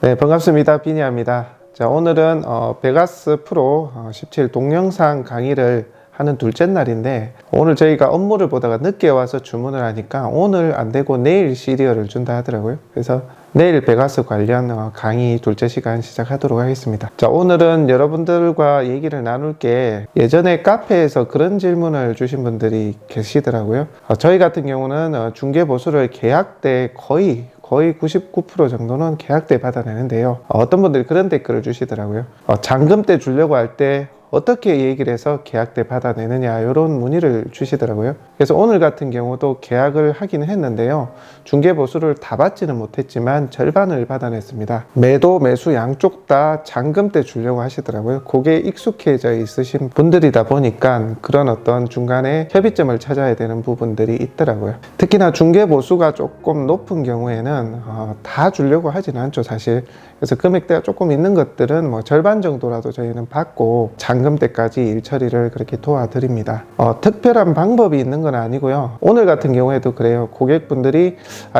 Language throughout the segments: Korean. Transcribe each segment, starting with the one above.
네, 반갑습니다. 비니아입니다. 자, 오늘은 베가스 프로 17 동영상 강의를 하는 둘째 날인데, 오늘 저희가 업무를 보다가 늦게 와서 주문을 하니까 오늘 안 되고 내일 시리얼을 준다 하더라고요. 그래서 내일 베가스 관련 강의 둘째 시간 시작하도록 하겠습니다. 자, 오늘은 여러분들과 얘기를 나눌 게, 예전에 카페에서 그런 질문을 주신 분들이 계시더라고요. 저희 같은 경우는 중개보수를 계약 때 거의 99% 정도는 계약 때 받아내는데요. 어떤 분들이 그런 댓글을 주시더라고요. 잔금 때 주려고 할 때 어떻게 얘기를 해서 계약 때 받아내느냐, 이런 문의를 주시더라고요. 그래서 오늘 같은 경우도 계약을 하긴 했는데요, 중개보수를 다 받지는 못했지만 절반을 받아냈습니다. 매도 매수 양쪽 다 잔금 때 주려고 하시더라고요. 그게 익숙해져 있으신 분들이다 보니까 그런 어떤 중간에 협의점을 찾아야 되는 부분들이 있더라고요. 특히나 중개보수가 조금 높은 경우에는 다 주려고 하진 않죠, 사실. 그래서 금액대가 조금 있는 것들은 절반 정도라도 저희는 받고 잔금 때까지 일 처리를 그렇게 도와드립니다. 특별한 방법이 있는 건 아니고요. 오늘 같은 경우에도 그래요. 고객분들이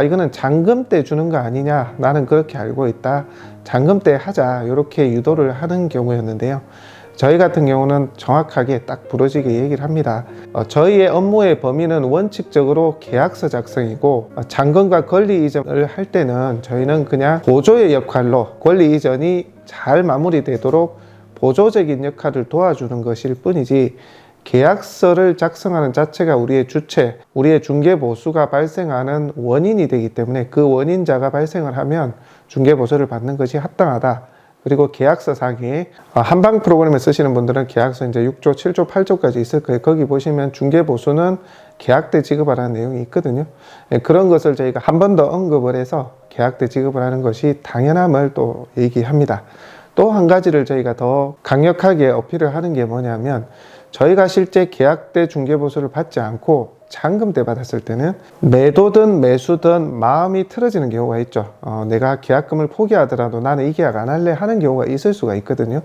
이거는 잔금 때 주는 거 아니냐, 나는 그렇게 알고 있다, 잔금 때 하자, 이렇게 유도를 하는 경우였는데요. 저희 같은 경우는 정확하게 딱 부러지게 얘기를 합니다. 저희의 업무의 범위는 원칙적으로 계약서 작성이고, 잔금과 권리 이전을 할 때는 저희는 그냥 보조의 역할로 권리 이전이 잘 마무리되도록 보조적인 역할을 도와주는 것일 뿐이지, 계약서를 작성하는 자체가 우리의 주체, 우리의 중개보수가 발생하는 원인이 되기 때문에 그 원인자가 발생을 하면 중개보수를 받는 것이 합당하다. 그리고 계약서 상에 한방 프로그램을 쓰시는 분들은 계약서 이제 6조, 7조, 8조까지 있을 거예요. 거기 보시면 중개보수는 계약 때 지급하라는 내용이 있거든요. 그런 것을 저희가 한 번 더 언급을 해서 계약 때 지급을 하는 것이 당연함을 또 얘기합니다. 또 한 가지를 저희가 더 강력하게 어필을 하는 게 뭐냐면, 저희가 실제 계약 때 중개보수를 받지 않고 잔금 때 받았을 때는 매도든 매수든 마음이 틀어지는 경우가 있죠. 내가 계약금을 포기하더라도 나는 이 계약 안 할래 하는 경우가 있을 수가 있거든요.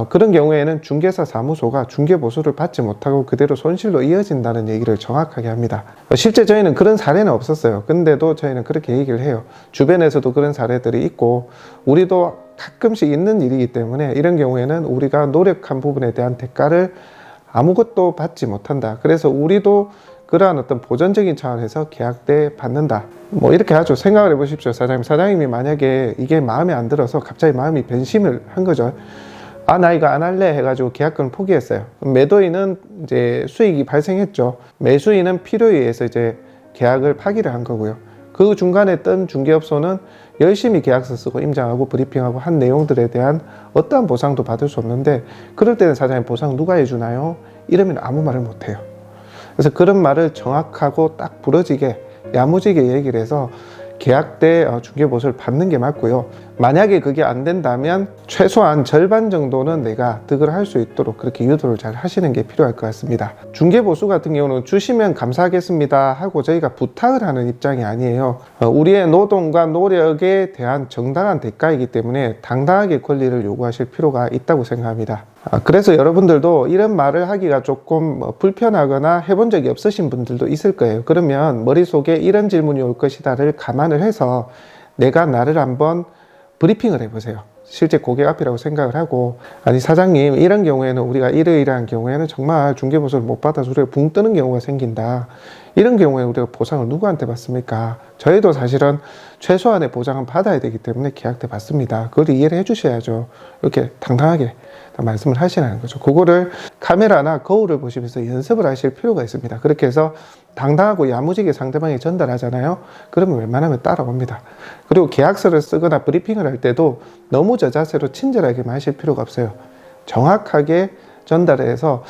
그런 경우에는 중개사 사무소가 중개보수를 받지 못하고 그대로 손실로 이어진다는 얘기를 정확하게 합니다. 실제 저희는 그런 사례는 없었어요. 근데도 저희는 그렇게 얘기를 해요. 주변에서도 그런 사례들이 있고, 우리도 가끔씩 있는 일이기 때문에 이런 경우에는 우리가 노력한 부분에 대한 대가를 아무것도 받지 못한다. 그래서 우리도 그러한 어떤 보전적인 차원에서 계약 때 받는다, 이렇게 하죠. 생각을 해보십시오. 사장님이 만약에 이게 마음에 안 들어서 갑자기 마음이 변심을 한 거죠. 나 이거 안 할래 해가지고 계약금을 포기했어요. 매도인은 이제 수익이 발생했죠. 매수인은 필요에 의해서 이제 계약을 파기를 한 거고요. 그 중간에 뜬 중개업소는 열심히 계약서 쓰고 임장하고 브리핑하고 한 내용들에 대한 어떠한 보상도 받을 수 없는데, 그럴 때는 사장님 보상 누가 해주나요? 이러면 아무 말을 못해요. 그래서 그런 말을 정확하고 딱 부러지게 야무지게 얘기를 해서 계약 때 중개보수를 받는 게 맞고요. 만약에 그게 안 된다면 최소한 절반 정도는 내가 득을 할 수 있도록 그렇게 유도를 잘 하시는 게 필요할 것 같습니다. 중개보수 같은 경우는 주시면 감사하겠습니다 하고 저희가 부탁을 하는 입장이 아니에요. 우리의 노동과 노력에 대한 정당한 대가이기 때문에 당당하게 권리를 요구하실 필요가 있다고 생각합니다. 그래서 여러분들도 이런 말을 하기가 조금 불편하거나 해본 적이 없으신 분들도 있을 거예요. 그러면 머릿속에 이런 질문이 올 것이다를 감안을 해서 내가 나를 한번 브리핑을 해보세요. 실제 고객 앞이라고 생각을 하고, 아니 사장님, 이런 경우에는 우리가 이러이러한 경우에는 정말 중개보수를 못 받아서 우리가 붕 뜨는 경우가 생긴다. 이런 경우에 우리가 보상을 누구한테 받습니까? 저희도 사실은 최소한의 보장은 받아야 되기 때문에 계약 때 받습니다. 그걸 이해를 해주셔야죠. 이렇게 당당하게 말씀을 하시라는 거죠. 그거를 카메라나 거울을 보시면서 연습을 하실 필요가 있습니다. 그렇게 해서 당당하고 야무지게 상대방이 전달하잖아요. 그러면 웬만하면 따라옵니다. 그리고 계약서를 쓰거나 브리핑을 할 때도 너무 저 자세로 친절하게만 하실 필요가 없어요. 정확하게 전달해서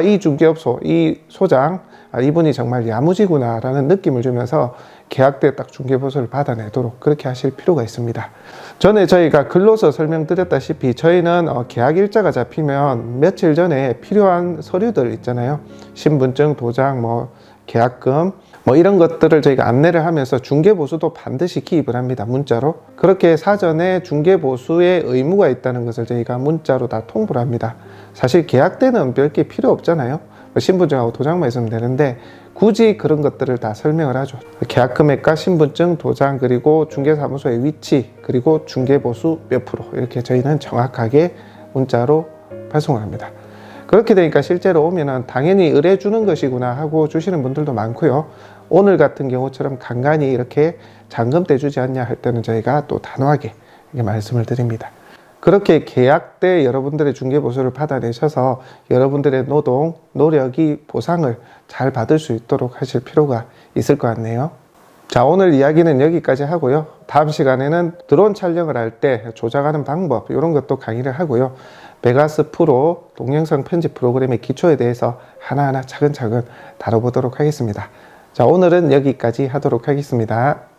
이 중개업소, 이 소장, 이분이 정말 야무지구나 라는 느낌을 주면서 계약 때 딱 중개보수를 받아내도록 그렇게 하실 필요가 있습니다. 전에 저희가 글로서 설명드렸다시피 저희는 계약 일자가 잡히면 며칠 전에 필요한 서류들 있잖아요. 신분증, 도장, 계약금 이런 것들을 저희가 안내를 하면서 중개보수도 반드시 기입을 합니다. 문자로. 그렇게 사전에 중개보수의 의무가 있다는 것을 저희가 문자로 다 통보를 합니다. 사실 계약 때는 별게 필요 없잖아요. 신분증하고 도장만 있으면 되는데 굳이 그런 것들을 다 설명을 하죠. 계약 금액과 신분증, 도장, 그리고 중개사무소의 위치, 그리고 중개보수 몇 프로, 이렇게 저희는 정확하게 문자로 발송을 합니다. 그렇게 되니까 실제로 오면은 당연히 의뢰 주는 것이구나 하고 주시는 분들도 많고요. 오늘 같은 경우처럼 간간히 이렇게 잔금 떼주지 않냐 할 때는 저희가 또 단호하게 이렇게 말씀을 드립니다. 그렇게 계약 때 여러분들의 중개보수를 받아내셔서 여러분들의 노동, 노력이 보상을 잘 받을 수 있도록 하실 필요가 있을 것 같네요. 자, 오늘 이야기는 여기까지 하고요. 다음 시간에는 드론 촬영을 할 때 조작하는 방법, 이런 것도 강의를 하고요. 베가스 프로 동영상 편집 프로그램의 기초에 대해서 하나하나 차근차근 다뤄보도록 하겠습니다. 자, 오늘은 여기까지 하도록 하겠습니다.